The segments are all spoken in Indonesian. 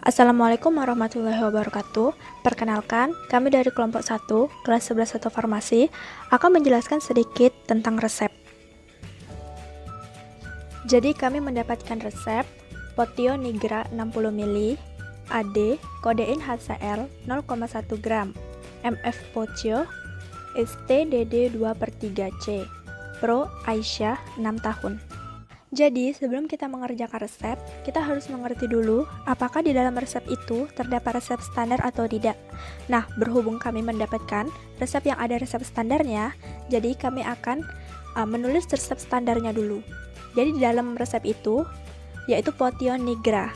Assalamualaikum warahmatullahi wabarakatuh. Perkenalkan, kami dari kelompok 1, kelas 11 atau farmasi, akan menjelaskan sedikit tentang resep. Jadi kami mendapatkan resep Potio Nigra 60 ml, AD, kodein HCl 0,1 gram, MF Pocio, STDD 2/3C, Pro Aisyah 6 tahun. Jadi, sebelum kita mengerjakan resep, kita harus mengerti dulu apakah di dalam resep itu terdapat resep standar atau tidak. Nah, berhubung kami mendapatkan resep yang ada resep standarnya, jadi kami akan menulis resep standarnya dulu. Jadi, di dalam resep itu, yaitu Potio Nigra.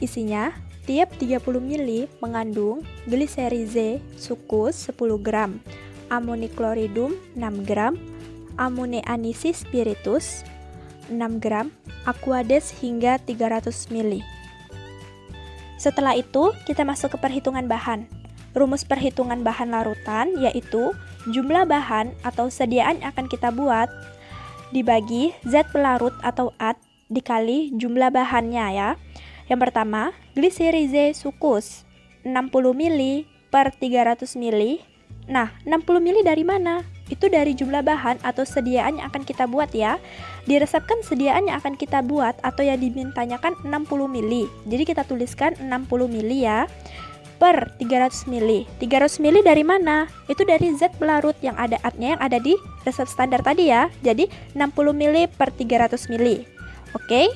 Isinya, tiap 30 ml mengandung gliserize sucus 10 gram, amonikloridum 6 gram, amone anisis spiritus 6 gram, aquades hingga 300 ml. Setelah itu, kita masuk ke perhitungan bahan. Rumus perhitungan bahan larutan yaitu jumlah bahan atau sediaan yang akan kita buat dibagi zat pelarut atau AT dikali jumlah bahannya ya. Yang pertama, gliserize sucus 60 ml per 300 ml. Nah, 60 ml dari mana? Itu dari jumlah bahan atau sediaan yang akan kita buat ya. Di resep kan sediaan yang akan kita buat atau yang dimintanya kan 60 ml. Jadi kita tuliskan 60 ml ya per 300 ml. 300 ml dari mana? Itu dari zat pelarut yang ada atnya yang ada di resep standar tadi ya. Jadi 60 ml per 300 ml. Oke.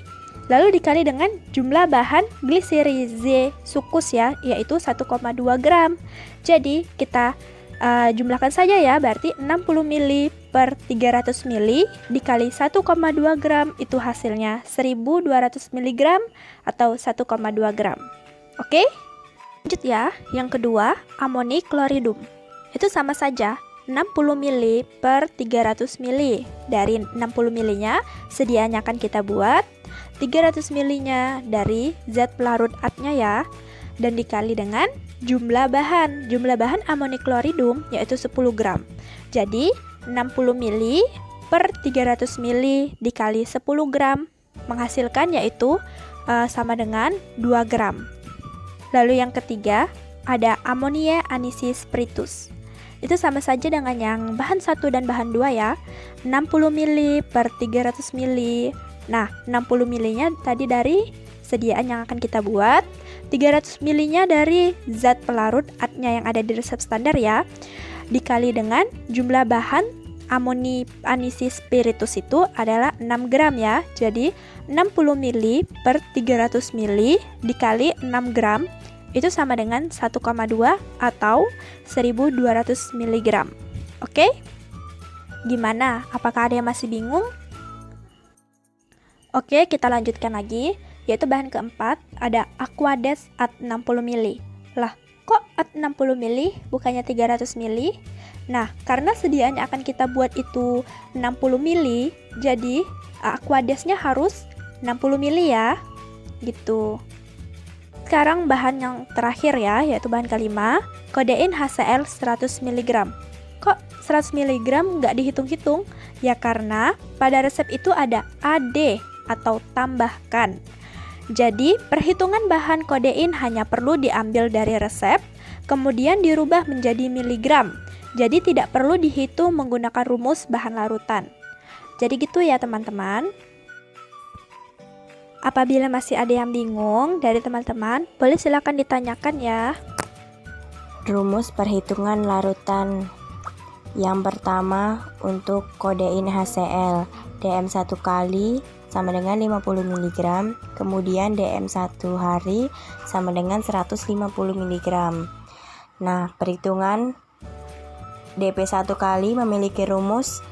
Lalu dikali dengan jumlah bahan gliserize sucus ya, yaitu 1,2 gram. Jadi kita jumlahkan saja ya, berarti 60 ml per 300 ml dikali 1,2 gram itu hasilnya 1200 mg atau 1,2 gram. Oke? Lanjut ya, yang kedua amonikloridum. Itu sama saja 60 ml per 300 ml. Dari 60 ml nya sedianya akan kita buat, 300 ml nya dari zat pelarut AT-nya ya, dan dikali dengan jumlah bahan amonikloridum yaitu 10 gram. Jadi 60 ml per 300 ml dikali 10 gram menghasilkan yaitu sama dengan 2 gram. Lalu yang ketiga ada amonia anisis spiritus. Itu sama saja dengan yang bahan 1 dan bahan 2 ya. 60 ml per 300 ml. Nah, 60 ml nya tadi dari sediaan yang akan kita buat, 300 ml nya dari zat pelarut AT-nya yang ada di resep standar ya, dikali dengan jumlah bahan amoni anisis spiritus itu adalah 6 gram ya. Jadi 60 ml per 300 ml dikali 6 gram itu sama dengan 1,2 atau 1200 mg. Oke? Gimana? Apakah ada yang masih bingung? Oke, kita lanjutkan lagi. Yaitu bahan keempat ada aquades at 60 ml. Lah, kok at 60 ml bukannya 300 ml? Nah, karena sediaan yang akan kita buat itu 60 ml, jadi aquadesnya harus 60 ml ya. Gitu. Sekarang bahan yang terakhir ya, yaitu bahan kelima, kodein HCl 100 mg. Kok 100 mg nggak dihitung-hitung? Ya karena pada resep itu ada AD atau tambahkan. Jadi, perhitungan bahan kodein hanya perlu diambil dari resep, kemudian dirubah menjadi miligram. Jadi, tidak perlu dihitung menggunakan rumus bahan larutan. Jadi gitu ya teman-teman. Apabila masih ada yang bingung dari teman-teman, boleh silakan ditanyakan ya. Rumus perhitungan larutan. Yang pertama untuk kodein HCl, DM1 kali sama dengan 50 mg, kemudian DM1 hari sama dengan 150 mg. Nah, perhitungan DP1 kali memiliki rumus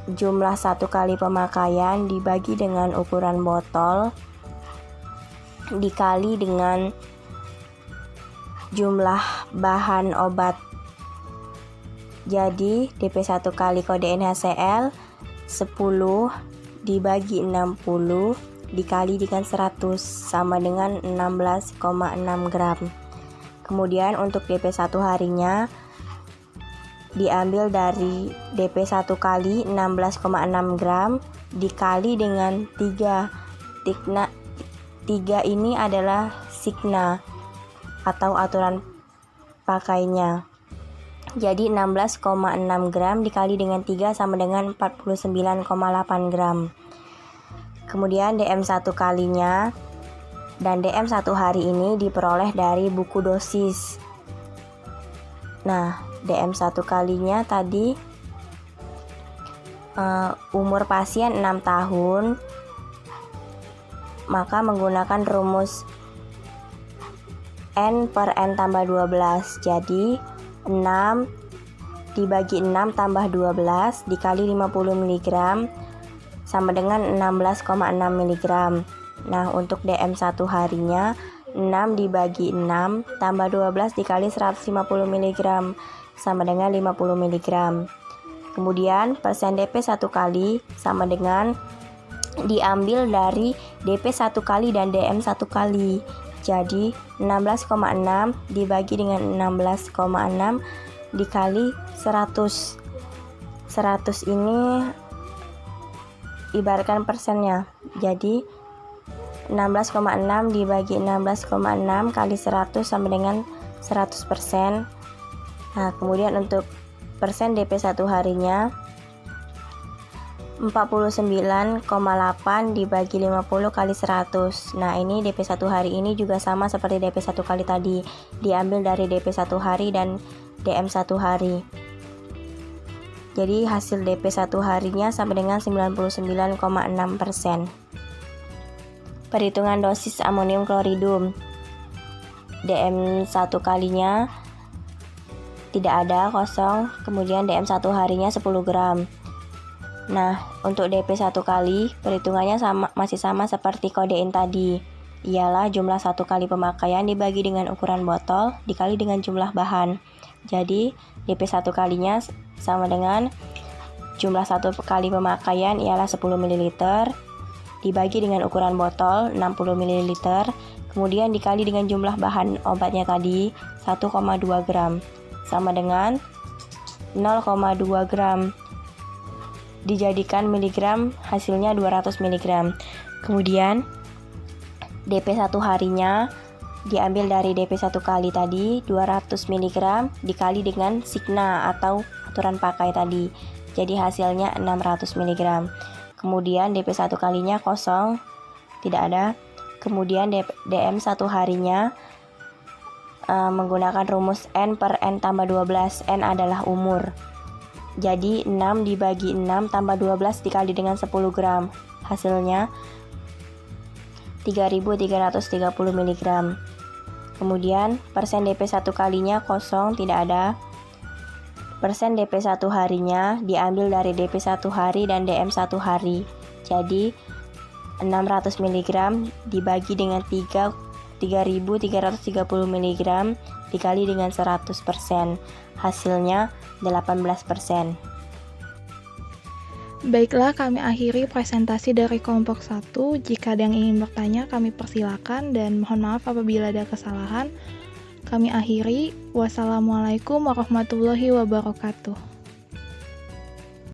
jumlah 1 kali pemakaian dibagi dengan ukuran botol dikali dengan jumlah bahan obat. Jadi DP1 kali kodein HCl 10 dibagi 60 dikali dengan 100 sama dengan 16,6 gram. Kemudian untuk DP1 harinya diambil dari DP1 kali 16,6 gram dikali dengan 3 3 ini adalah signa atau aturan pakainya. Jadi 16,6 gram dikali dengan 3 sama dengan 49,8 gram. Kemudian DM1 kalinya dan DM1 hari ini diperoleh dari buku dosis. Nah, DM1 kalinya tadi umur pasien 6 tahun, maka menggunakan rumus N per N tambah 12. Jadi 6 dibagi 6 tambah 12 dikali 50 mg sama dengan 16,6 mg. Nah, untuk DM1 harinya 6 dibagi 6 tambah 12 dikali 150 mg sama dengan 50 mg. Kemudian persen DP 1 kali sama dengan diambil dari DP 1 kali dan DM 1 kali. Jadi 16,6 dibagi dengan 16,6 dikali 100. 100 ini ibaratkan persennya. Jadi 16,6 dibagi 16,6 kali 100 sama dengan 100%. Nah, kemudian untuk persen DP 1 harinya 49,8 dibagi 50 kali 100. Nah, ini DP 1 hari ini juga sama seperti DP 1 kali tadi, diambil dari DP 1 hari dan DM 1 hari. Jadi hasil DP 1 harinya sama dengan 99,6%. Perhitungan dosis amonium kloridum. DM 1 kalinya tidak ada, kosong. Kemudian DM 1 harinya 10 gram. Nah, untuk DP 1 kali perhitungannya masih sama seperti kodein tadi. Ialah jumlah 1 kali pemakaian dibagi dengan ukuran botol dikali dengan jumlah bahan. Jadi DP 1 kalinya sama dengan jumlah 1 kali pemakaian ialah 10 ml dibagi dengan ukuran botol 60 ml, kemudian dikali dengan jumlah bahan obatnya tadi 1,2 gram sama dengan 0,2 gram dijadikan miligram, hasilnya 200 mg. Kemudian DP 1 harinya diambil dari DP 1 kali tadi 200 mg dikali dengan signa atau aturan pakai tadi. Jadi hasilnya 600 mg. Kemudian DP 1 kalinya kosong, tidak ada. Kemudian DM 1 harinya menggunakan rumus N per N tambah 12. N adalah umur. Jadi 6 dibagi 6 tambah 12 dikali dengan 10 gram. Hasilnya 3330 mg. Kemudian persen DP 1 kalinya kosong, tidak ada. Persen DP 1 harinya diambil dari DP 1 hari dan DM 1 hari. Jadi 600 mg dibagi dengan 3330 mg dikali dengan 100%. Hasilnya 18%. Baiklah, kami akhiri presentasi dari kelompok 1. Jika ada yang ingin bertanya, kami persilakan dan mohon maaf apabila ada kesalahan. Kami akhiri. Wassalamualaikum warahmatullahi wabarakatuh.